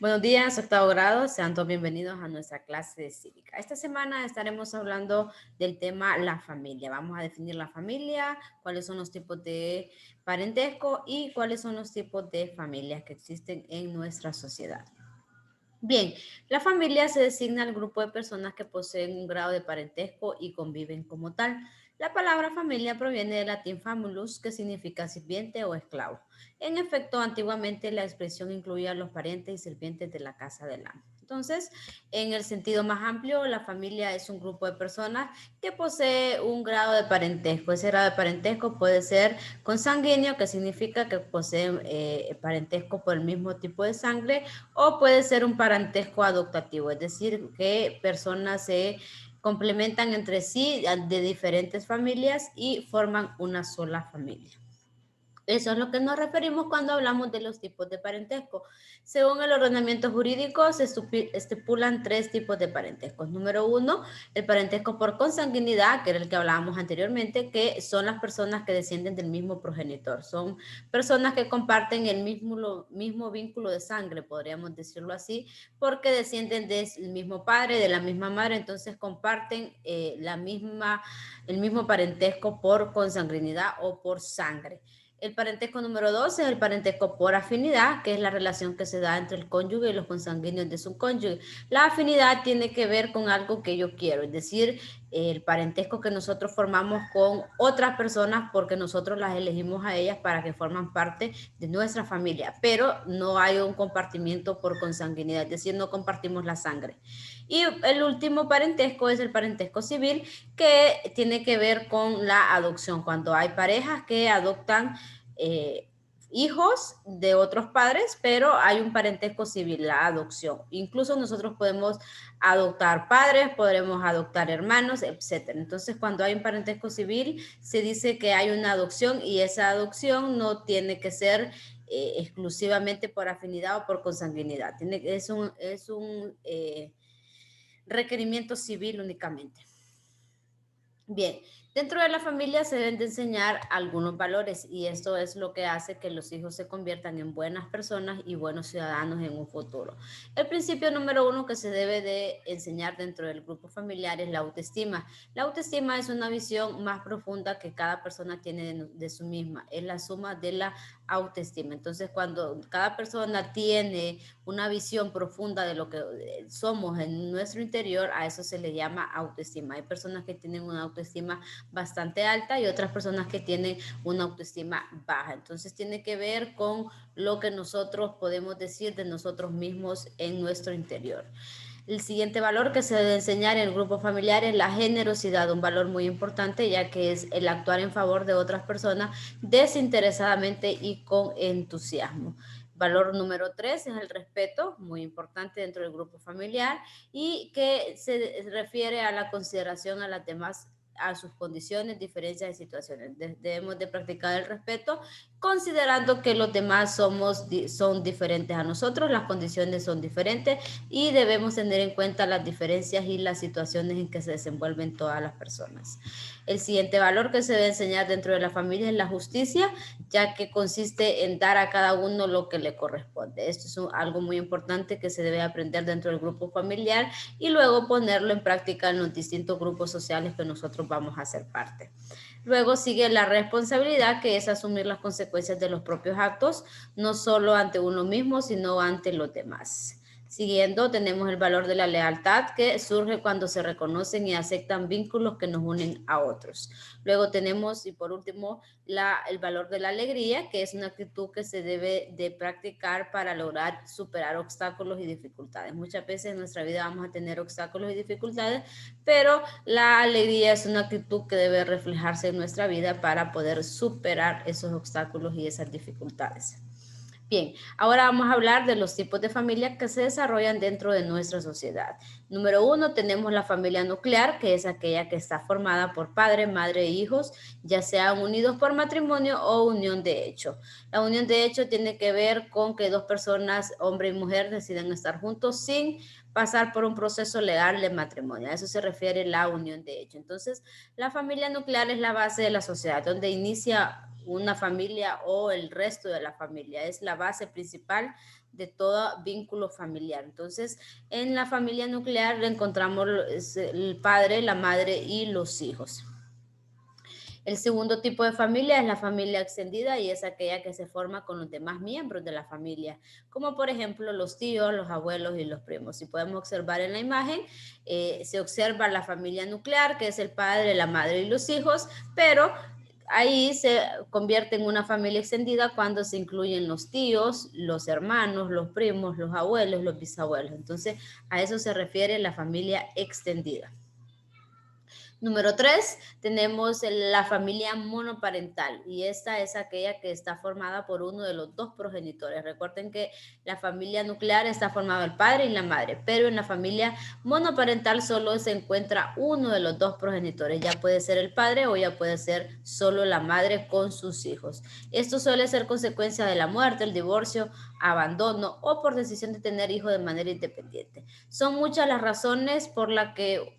Buenos días, octavo grado. Sean todos bienvenidos a nuestra clase de cívica. Esta semana estaremos hablando del tema la familia. Vamos a definir la familia, cuáles son los tipos de parentesco y cuáles son los tipos de familias que existen en nuestra sociedad. Bien, la familia se designa al grupo de personas que poseen un grado de parentesco y conviven como tal. La palabra familia proviene del latín famulus, que significa sirviente o esclavo. En efecto, antiguamente la expresión incluía a los parientes y sirvientes de la casa del amo. Entonces, en el sentido más amplio, la familia es un grupo de personas que posee un grado de parentesco. Ese grado de parentesco puede ser consanguíneo, que significa que posee parentesco por el mismo tipo de sangre, o puede ser un parentesco adoptativo, es decir, que personas se complementan entre sí de diferentes familias y forman una sola familia. Eso es lo que nos referimos cuando hablamos de los tipos de parentesco. Según el ordenamiento jurídico, se estipulan tres tipos de parentescos. Número uno, el parentesco por consanguinidad, que era el que hablábamos anteriormente, que son las personas que descienden del mismo progenitor. Son personas que comparten el mismo vínculo de sangre, podríamos decirlo así, porque descienden del mismo padre, de la misma madre, entonces comparten el mismo parentesco por consanguinidad o por sangre. El parentesco número 2 es el parentesco por afinidad, que es la relación que se da entre el cónyuge y los consanguíneos de su cónyuge. La afinidad tiene que ver con algo que yo quiero, es decir, el parentesco que nosotros formamos con otras personas porque nosotros las elegimos a ellas para que forman parte de nuestra familia, pero no hay un compartimiento por consanguinidad, es decir, no compartimos la sangre. Y el último parentesco es el parentesco civil, que tiene que ver con la adopción, cuando hay parejas que adoptan eh, hijos de otros padres, pero hay un parentesco civil, la adopción. Incluso nosotros podemos adoptar padres, podremos adoptar hermanos, etcétera. Entonces, cuando hay un parentesco civil, se dice que hay una adopción y esa adopción no tiene que ser exclusivamente por afinidad o por consanguinidad. Es un requerimiento civil únicamente. Bien, dentro de la familia se deben de enseñar algunos valores y esto es lo que hace que los hijos se conviertan en buenas personas y buenos ciudadanos en un futuro. El principio número uno que se debe de enseñar dentro del grupo familiar es la autoestima. La autoestima es una visión más profunda que cada persona tiene de su misma, es la suma de la autoestima. Entonces, cuando cada persona tiene una visión profunda de lo que somos en nuestro interior, a eso se le llama autoestima. Hay personas que tienen una autoestima bastante alta y otras personas que tienen una autoestima baja. Entonces tiene que ver con lo que nosotros podemos decir de nosotros mismos en nuestro interior. El siguiente valor que se debe enseñar en el grupo familiar es la generosidad, un valor muy importante ya que es el actuar en favor de otras personas desinteresadamente y con entusiasmo. Valor número 3 es el respeto, muy importante dentro del grupo familiar y que se refiere a la consideración a las demás, a sus condiciones, diferencias y situaciones. Debemos de practicar el respeto considerando que los demás son diferentes a nosotros, las condiciones son diferentes y debemos tener en cuenta las diferencias y las situaciones en que se desenvuelven todas las personas. El siguiente valor que se debe enseñar dentro de la familia es la justicia, ya que consiste en dar a cada uno lo que le corresponde. Esto es algo muy importante que se debe aprender dentro del grupo familiar y luego ponerlo en práctica en los distintos grupos sociales que nosotros vamos a ser parte. Luego sigue la responsabilidad, que es asumir las consecuencias de los propios actos, no solo ante uno mismo, sino ante los demás. Siguiendo, tenemos el valor de la lealtad, que surge cuando se reconocen y aceptan vínculos que nos unen a otros. Luego tenemos, y por último, el valor de la alegría, que es una actitud que se debe de practicar para lograr superar obstáculos y dificultades. Muchas veces en nuestra vida vamos a tener obstáculos y dificultades, pero la alegría es una actitud que debe reflejarse en nuestra vida para poder superar esos obstáculos y esas dificultades. Bien, ahora vamos a hablar de los tipos de familia que se desarrollan dentro de nuestra sociedad. Número uno, tenemos la familia nuclear, que es aquella que está formada por padre, madre e hijos, ya sean unidos por matrimonio o unión de hecho. La unión de hecho tiene que ver con que dos personas, hombre y mujer, deciden estar juntos sin pasar por un proceso legal de matrimonio. A eso se refiere la unión de hecho. Entonces, la familia nuclear es la base de la sociedad, donde inicia una familia o el resto de la familia. Es la base principal de todo vínculo familiar. Entonces, en la familia nuclear encontramos el padre, la madre y los hijos. El segundo tipo de familia es la familia extendida y es aquella que se forma con los demás miembros de la familia, como por ejemplo los tíos, los abuelos y los primos. Si podemos observar en la imagen, se observa la familia nuclear, que es el padre, la madre y los hijos, pero ahí se convierte en una familia extendida cuando se incluyen los tíos, los hermanos, los primos, los abuelos, los bisabuelos. Entonces, a eso se refiere la familia extendida. Número 3, tenemos la familia monoparental y esta es aquella que está formada por uno de los dos progenitores. Recuerden que la familia nuclear está formada el padre y la madre, pero en la familia monoparental solo se encuentra uno de los dos progenitores. Ya puede ser el padre o ya puede ser solo la madre con sus hijos. Esto suele ser consecuencia de la muerte, el divorcio, abandono o por decisión de tener hijos de manera independiente. Son muchas las razones por las que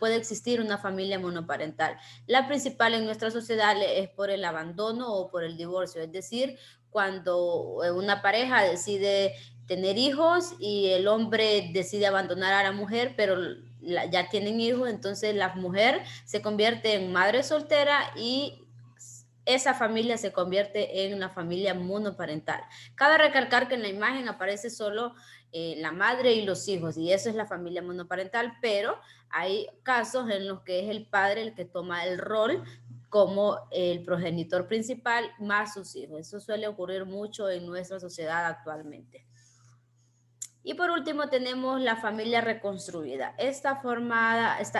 puede existir una familia monoparental. La principal en nuestra sociedad es por el abandono o por el divorcio, es decir, cuando una pareja decide tener hijos y el hombre decide abandonar a la mujer, pero ya tienen hijos, entonces la mujer se convierte en madre soltera y esa familia se convierte en una familia monoparental. Cabe recalcar que en la imagen aparece solo la madre y los hijos, y eso es la familia monoparental, pero hay casos en los que es el padre el que toma el rol como el progenitor principal más sus hijos. Eso suele ocurrir mucho en nuestra sociedad actualmente. Y por último tenemos la familia reconstruida. Esta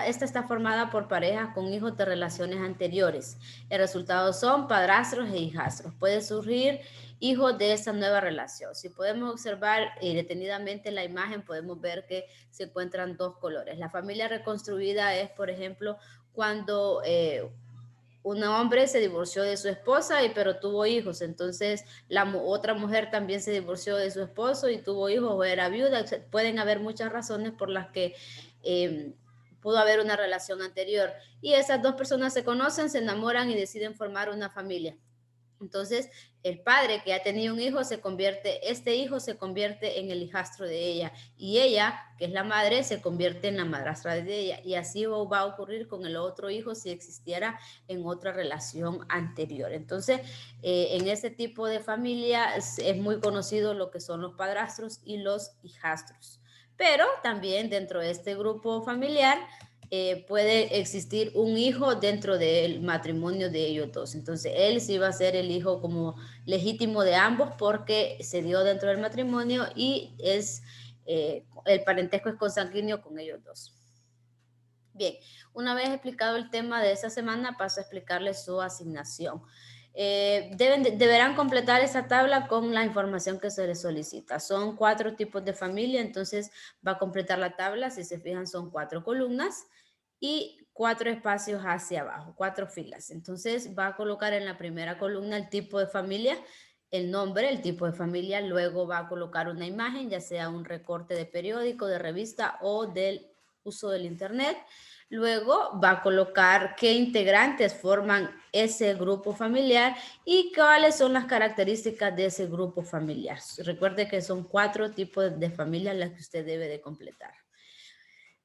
está formada por parejas con hijos de relaciones anteriores. El resultado son padrastros e hijastros. Puede surgir hijos de esta nueva relación. Si podemos observar detenidamente la imagen, podemos ver que se encuentran dos colores. La familia reconstruida es, por ejemplo, cuando un hombre se divorció de su esposa, pero tuvo hijos. Entonces, la otra mujer también se divorció de su esposo y tuvo hijos o era viuda. Pueden haber muchas razones por las que pudo haber una relación anterior. Y esas dos personas se conocen, se enamoran y deciden formar una familia. Entonces, el padre que ha tenido un hijo este hijo se convierte en el hijastro de ella y ella, que es la madre, se convierte en la madrastra de ella y así va a ocurrir con el otro hijo si existiera en otra relación anterior. Entonces, en este tipo de familia es muy conocido lo que son los padrastros y los hijastros. Pero también dentro de este grupo familiar puede existir un hijo dentro del matrimonio de ellos dos. Entonces, él sí va a ser el hijo como legítimo de ambos porque se dio dentro del matrimonio y el parentesco es consanguíneo con ellos dos. Bien, una vez explicado el tema de esta semana, paso a explicarles su asignación. Deberán completar esa tabla con la información que se les solicita. Son 4 tipos de familia, entonces va a completar la tabla. Si se fijan, son 4 columnas y 4 espacios hacia abajo, 4 filas. Entonces va a colocar en la primera columna el tipo de familia, el nombre, el tipo de familia, luego va a colocar una imagen, ya sea un recorte de periódico, de revista o del uso del internet. Luego va a colocar qué integrantes forman ese grupo familiar y cuáles son las características de ese grupo familiar. Recuerde que son 4 tipos de familias las que usted debe de completar.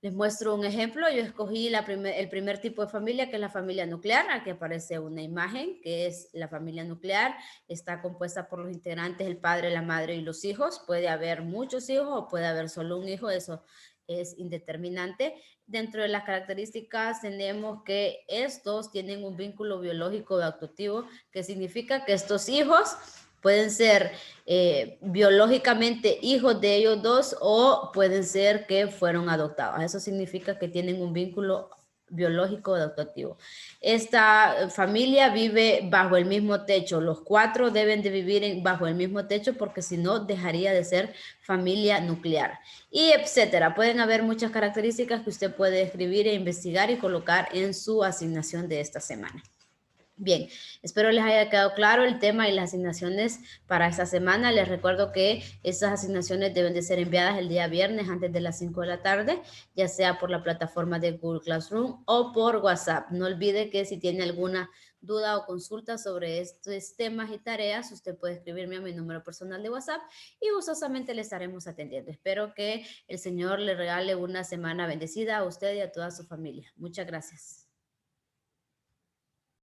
Les muestro un ejemplo. Yo escogí el primer tipo de familia, que es la familia nuclear. Aquí aparece una imagen, que es la familia nuclear. Está compuesta por los integrantes, el padre, la madre y los hijos. Puede haber muchos hijos o puede haber solo un hijo. Eso es indeterminante. Dentro de las características tenemos que estos tienen un vínculo biológico o adoptivo, que significa que estos hijos pueden ser biológicamente hijos de ellos dos o pueden ser que fueron adoptados. Eso significa que tienen un vínculo biológico adoptativo. Esta familia vive bajo el mismo techo. Los 4 deben de vivir bajo el mismo techo porque si no dejaría de ser familia nuclear. Y etcétera. Pueden haber muchas características que usted puede escribir e investigar y colocar en su asignación de esta semana. Bien, espero les haya quedado claro el tema y las asignaciones para esta semana. Les recuerdo que esas asignaciones deben de ser enviadas el día viernes antes de las 5 de la tarde, ya sea por la plataforma de Google Classroom o por WhatsApp. No olvide que si tiene alguna duda o consulta sobre estos temas y tareas, usted puede escribirme a mi número personal de WhatsApp y gustosamente le estaremos atendiendo. Espero que el Señor le regale una semana bendecida a usted y a toda su familia. Muchas gracias.